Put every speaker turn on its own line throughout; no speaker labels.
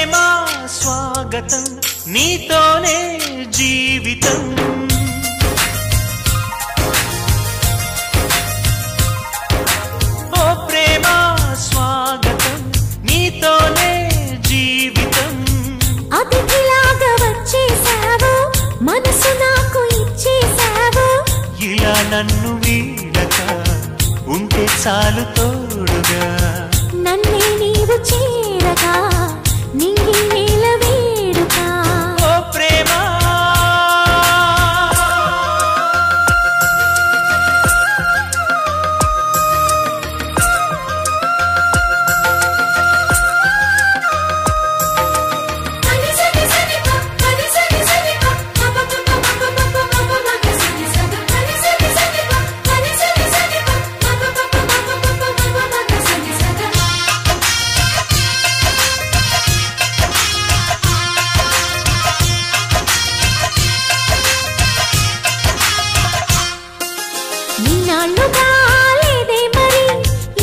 ప్రేమ స్వాగతం నీతోనే జీవితం ఓ ప్రేమ స్వాగతం నీతోనే జీవితం
అతిథిలాగా వచ్చేసావు మనసు నాకు ఇచ్చేసావు
ఇలా నన్ను వీడక ఉంటే చాలు తోడుగా
నన్నే నీవు చేరగా నింగి నేల వేడుక
ఓ ప్రేమ
నిన్నాళ్ళుగా లేదే మరి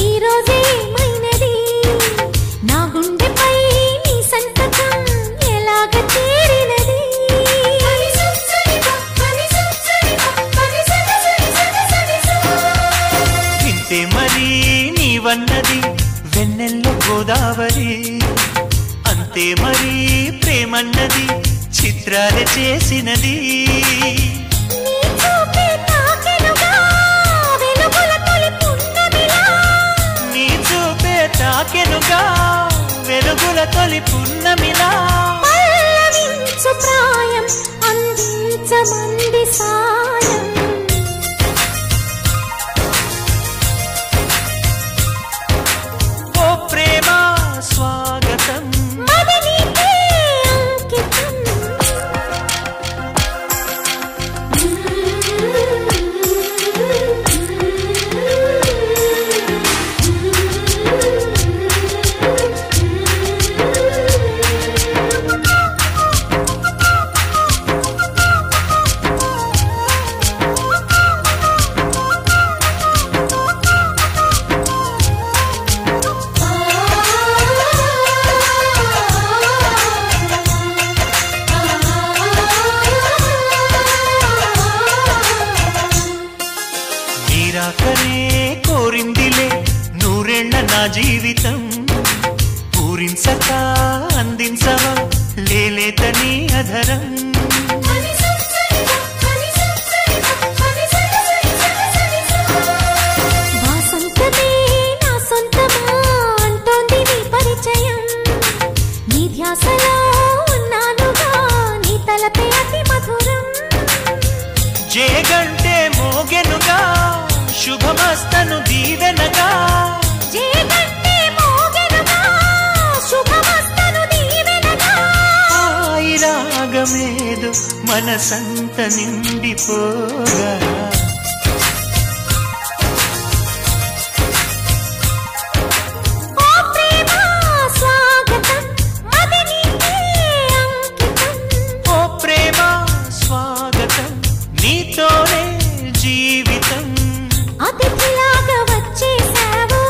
ఈ రోజే ఏమైనది నా గుండెపై నీ సంతకం ఎలాగ చేరినది
ఇంతే మరి నీవన్నది వెన్నెల్లో గోదావరి అంతే మరి ప్రేమన్నది చిత్రాలు చేసినది
నీ చూపే తాకెనుగా వెలుగుల తొలి పున్నమిలా
నీ చూపే తాకెనుగా వెలుగుల తొలి పున్నమిలా
పల్లవించు ప్రాయం అందించమంది సాయం
ఓ ప్రేమ స్వాగతం
మది నీకే అంకితం
నీరాకనే కోరిందిలే నూరేళ్ల నా జీవితం పూరించక అందించవా లేలేతని అధరం
వాసంతమే నా సొంతమా అంటోంది నీ పరిచయం నీ ధ్యాసలో ఉన్నానుగా నీ తలపే అతి మధురం
జేగంటే మోగెనుగా శుభమస్తను దీవెనగా
జేగంటే మోగెనుగా శుభమస్తను దీవెనగా
హాయి రాగమేదు మనసంత నిండిపోగా
ఓ ప్రేమ స్వాగతం మది నీకే అంకితం
ఓ ప్రేమ స్వాగతం నీతోనే జీవితం
అతిథిలాగా వచ్చేసావు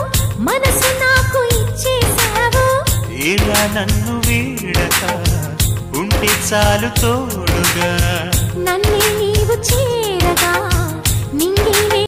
మనసు నాకు ఇచ్చేసావు
ఇలా నన్ను వీడక ఉంటే చాలు తోడుగా
నన్నే నీవు చేరగా